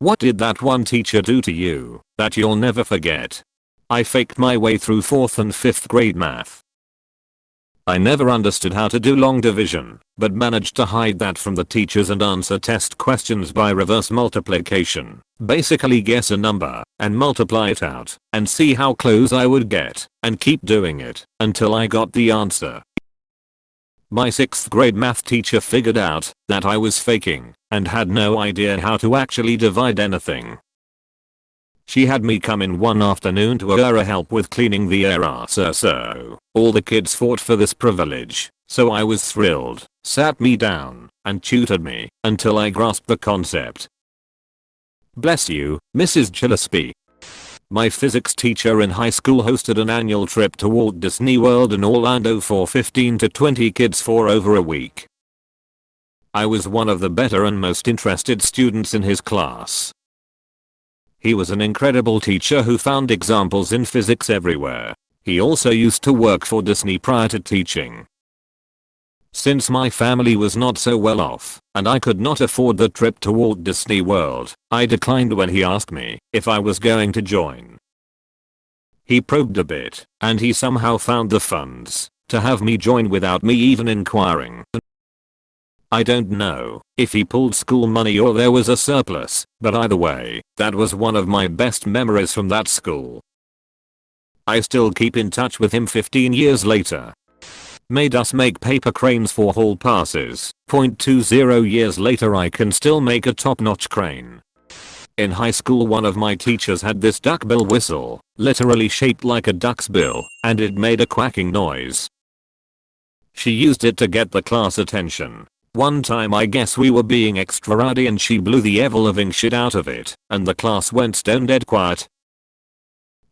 What did that one teacher do to you that you'll never forget? I faked my way through 4th and 5th grade math. I never understood how to do long division, but managed to hide that from the teachers and answer test questions by reverse multiplication. Basically guess a number and multiply it out and see how close I would get and keep doing it until I got the answer. My 6th grade math teacher figured out that I was faking and had no idea how to actually divide anything. She had me come in one afternoon to help with cleaning the area. So all the kids fought for this privilege, so I was thrilled, sat me down, and tutored me until I grasped the concept. Bless you, Mrs. Gillespie. My physics teacher in high school hosted an annual trip to Walt Disney World in Orlando for 15 to 20 kids for over a week. I was one of the better and most interested students in his class. He was an incredible teacher who found examples in physics everywhere. He also used to work for Disney prior to teaching. Since my family was not so well off, and I could not afford the trip to Walt Disney World, I declined when he asked me if I was going to join. He probed a bit, and he somehow found the funds to have me join without me even inquiring. I don't know if he pulled school money or there was a surplus, but either way, that was one of my best memories from that school. I still keep in touch with him 15 years later. Made us make paper cranes for hall passes. 0.20 years later I can still make a top-notch crane. In high school one of my teachers had this duckbill whistle, literally shaped like a duck's bill, and it made a quacking noise. She used it to get the class attention. One time I guess we were being extra rowdy and she blew the ever-living shit out of it, and the class went stone dead quiet.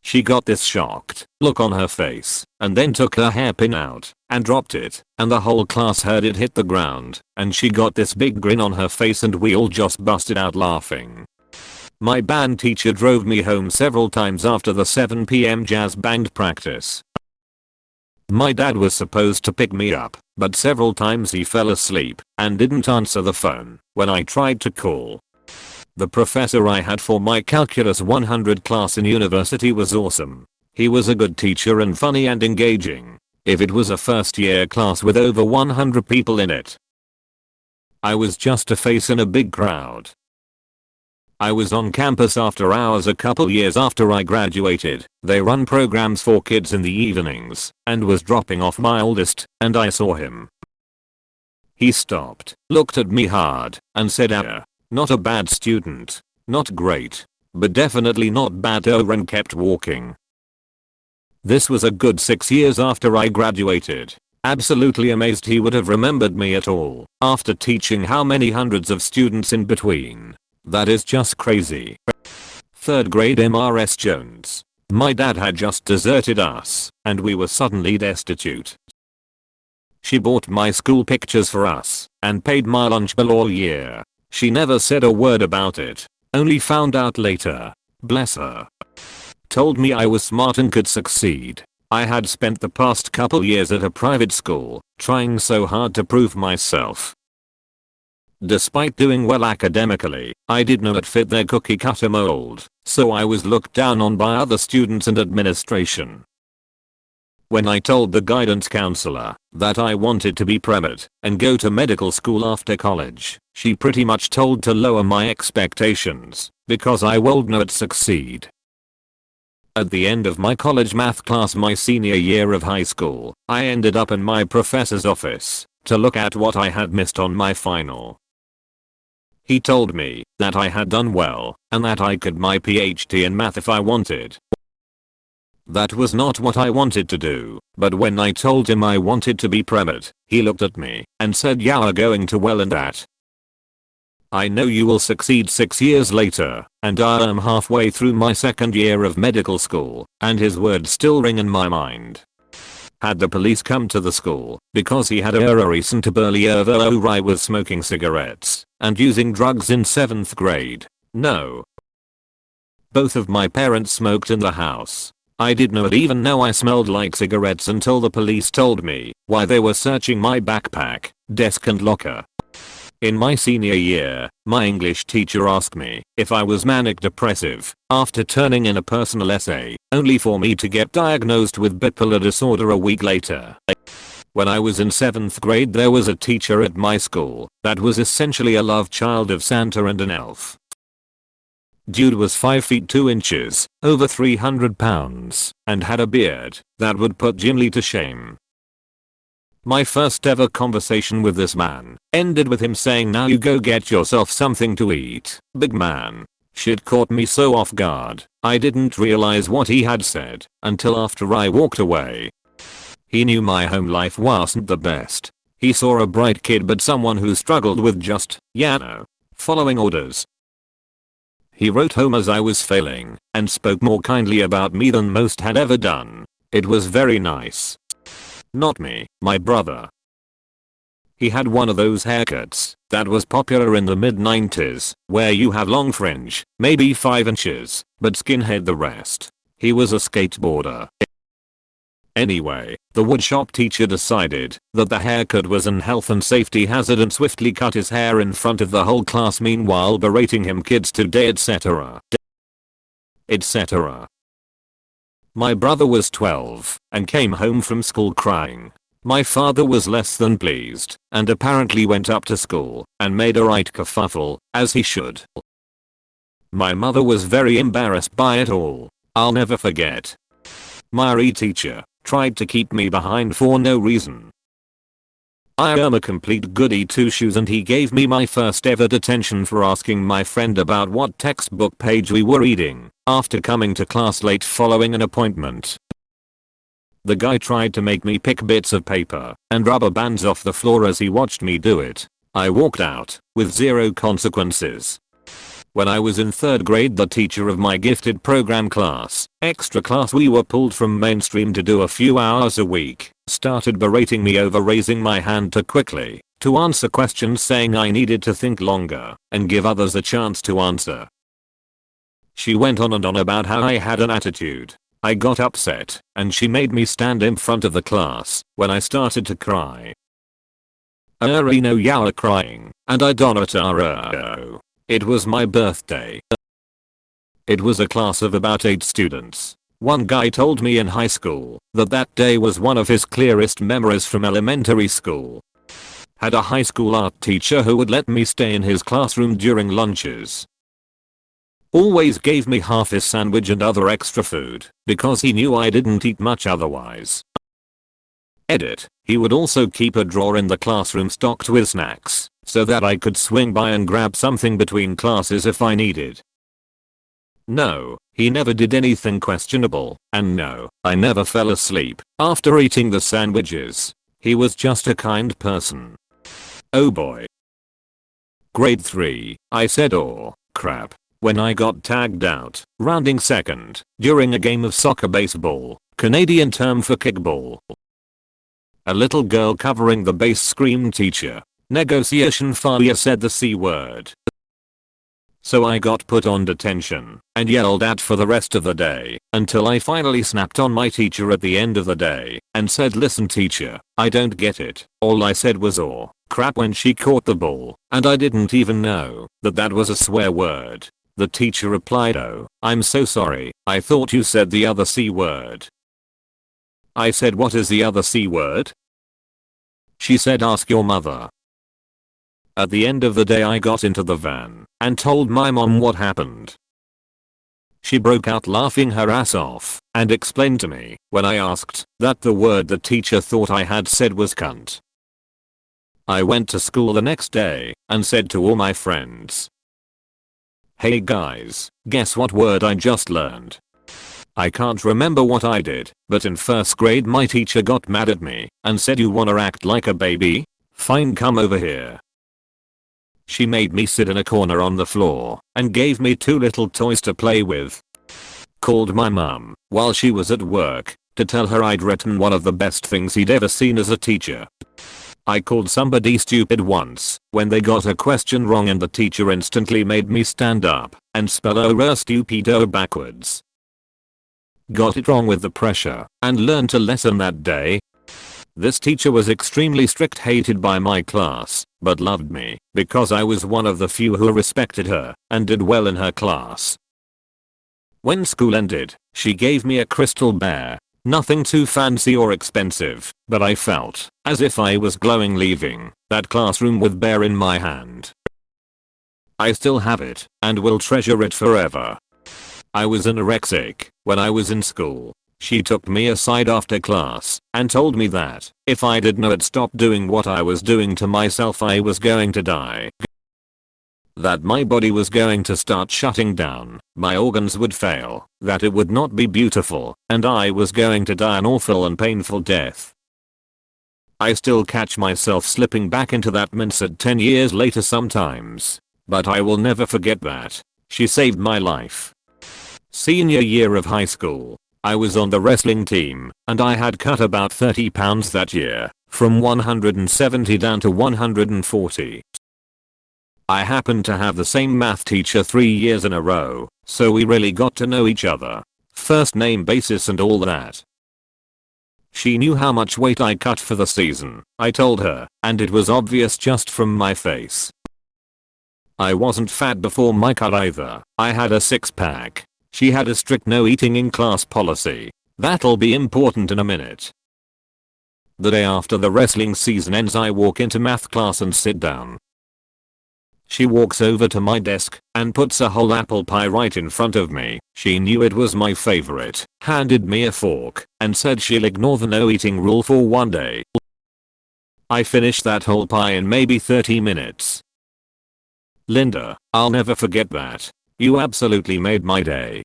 She got this shocked look on her face, and then took her hairpin out and dropped it, and the whole class heard it hit the ground, and she got this big grin on her face and we all just busted out laughing. My band teacher drove me home several times after the 7 p.m. jazz band practice. My dad was supposed to pick me up, but several times he fell asleep and didn't answer the phone when I tried to call. The professor I had for my Calculus 100 class in university was awesome. He was a good teacher and funny and engaging. If it was a first year class with over 100 people in it, I was just a face in a big crowd. I was on campus after hours a couple years after I graduated. They run programs for kids in the evenings, and was dropping off my oldest, and I saw him. He stopped, looked at me hard, and said, not a bad student. Not great, but definitely not bad, and kept walking. This was a good 6 years after I graduated. Absolutely amazed he would have remembered me at all, after teaching how many hundreds of students in between. That is just crazy. 3rd grade MRS Jones. My dad had just deserted us, and we were suddenly destitute. She bought my school pictures for us, and paid my lunch bill all year. She never said a word about it, only found out later. Bless her. Told me I was smart and could succeed. I had spent the past couple years at a private school, trying so hard to prove myself. Despite doing well academically, I did not fit their cookie cutter mold, so I was looked down on by other students and administration. When I told the guidance counselor that I wanted to be pre-med and go to medical school after college, she pretty much told to lower my expectations because I would not succeed. At the end of my college math class my senior year of high school, I ended up in my professor's office to look at what I had missed on my final. He told me that I had done well and that I could my PhD in math if I wanted. That was not what I wanted to do, but when I told him I wanted to be pre-med, he looked at me and said, "You're going to well in that. I know you will succeed." 6 years later, and I am halfway through my 2nd year of medical school, and his words still ring in my mind. Had the police come to the school because he had a recent earlier where I was smoking cigarettes and using drugs in 7th grade? No. Both of my parents smoked in the house. I did not even know I smelled like cigarettes until the police told me why they were searching my backpack, desk and locker. In my senior year, my English teacher asked me if I was manic depressive after turning in a personal essay, only for me to get diagnosed with bipolar disorder a week later. When I was in 7th grade, there was a teacher at my school that was essentially a love child of Santa and an elf. Dude was 5 feet 2 inches, over 300 pounds, and had a beard that would put Jim Lee to shame. My first ever conversation with this man ended with him saying, "Now you go get yourself something to eat, big man." Shit caught me so off guard, I didn't realize what he had said until after I walked away. He knew my home life wasn't the best. He saw a bright kid but someone who struggled with just, following orders. He wrote home as I was failing and spoke more kindly about me than most had ever done. It was very nice. Not me, my brother. He had one of those haircuts that was popular in the mid-90s, where you have long fringe, maybe 5 inches, but skinhead the rest. He was a skateboarder. Anyway, the woodshop teacher decided that the haircut was an health and safety hazard and swiftly cut his hair in front of the whole class, meanwhile berating him kids today etc. etc. My brother was 12 and came home from school crying. My father was less than pleased and apparently went up to school and made a right kerfuffle, as he should. My mother was very embarrassed by it all. I'll never forget. My RE teacher tried to keep me behind for no reason. I am a complete goody two shoes and he gave me my first ever detention for asking my friend about what textbook page we were reading after coming to class late following an appointment. The guy tried to make me pick bits of paper and rubber bands off the floor as he watched me do it. I walked out with zero consequences. When I was in 3rd grade, the teacher of my gifted program class, extra class we were pulled from mainstream to do a few hours a week, started berating me over raising my hand too quickly to answer questions, saying I needed to think longer and give others a chance to answer. She went on and on about how I had an attitude. I got upset and she made me stand in front of the class when I started to cry. No, you're crying, and I don't. It was my birthday. It was a class of about 8 students. One guy told me in high school that that day was one of his clearest memories from elementary school. Had a high school art teacher who would let me stay in his classroom during lunches. Always gave me half his sandwich and other extra food because he knew I didn't eat much otherwise. Edit. He would also keep a drawer in the classroom stocked with snacks so that I could swing by and grab something between classes if I needed. No, he never did anything questionable, and no, I never fell asleep after eating the sandwiches. He was just a kind person. Oh boy. Grade 3, I said "oh, crap" when I got tagged out, rounding second, during a game of soccer baseball, Canadian term for kickball. A little girl covering the base screamed, "Teacher, negotiation failure," said the C word. So I got put on detention and yelled at for the rest of the day until I finally snapped on my teacher at the end of the day and said, "Listen teacher, I don't get it." All I said was "oh, crap" when she caught the ball, and I didn't even know that that was a swear word. The teacher replied, "Oh, I'm so sorry, I thought you said the other C word." I said, "What is the other C word?" She said, "Ask your mother." At the end of the day I got into the van and told my mom what happened. She broke out laughing her ass off and explained to me when I asked that the word the teacher thought I had said was cunt. I went to school the next day and said to all my friends, "Hey guys, guess what word I just learned?" I can't remember what I did, but in 1st grade my teacher got mad at me and said, "You wanna act like a baby? Fine, come over here." She made me sit in a corner on the floor and gave me 2 little toys to play with. Called my mum while she was at work to tell her I'd written one of the best things he'd ever seen as a teacher. I called somebody stupid once when they got a question wrong and the teacher instantly made me stand up and spell stupido backwards. Got it wrong with the pressure and learned a lesson that day. This teacher was extremely strict, hated by my class, but loved me because I was one of the few who respected her and did well in her class. When school ended, she gave me a crystal bear. Nothing too fancy or expensive, but I felt as if I was glowing leaving that classroom with bear in my hand. I still have it and will treasure it forever. I was anorexic when I was in school. She took me aside after class and told me that if I did not stop doing what I was doing to myself, I was going to die. That my body was going to start shutting down, my organs would fail, that it would not be beautiful, and I was going to die an awful and painful death. I still catch myself slipping back into that mindset 10 years later sometimes, but I will never forget that. She saved my life. Senior year of high school, I was on the wrestling team, and I had cut about 30 pounds that year, from 170 down to 140. I happened to have the same math teacher 3 years in a row, so we really got to know each other. First name basis and all that. She knew how much weight I cut for the season, I told her, and it was obvious just from my face. I wasn't fat before my cut either. I had a six-pack. She had a strict no eating in class policy. That'll be important in a minute. The day after the wrestling season ends, I walk into math class and sit down. She walks over to my desk and puts a whole apple pie right in front of me. She knew it was my favorite, handed me a fork, and said she'll ignore the no eating rule for one day. I finished that whole pie in maybe 30 minutes. Linda, I'll never forget that. You absolutely made my day.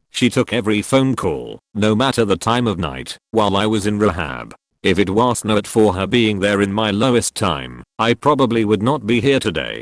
She took every phone call, no matter the time of night, while I was in rehab. If it wasn't for her being there in my lowest time, I probably would not be here today.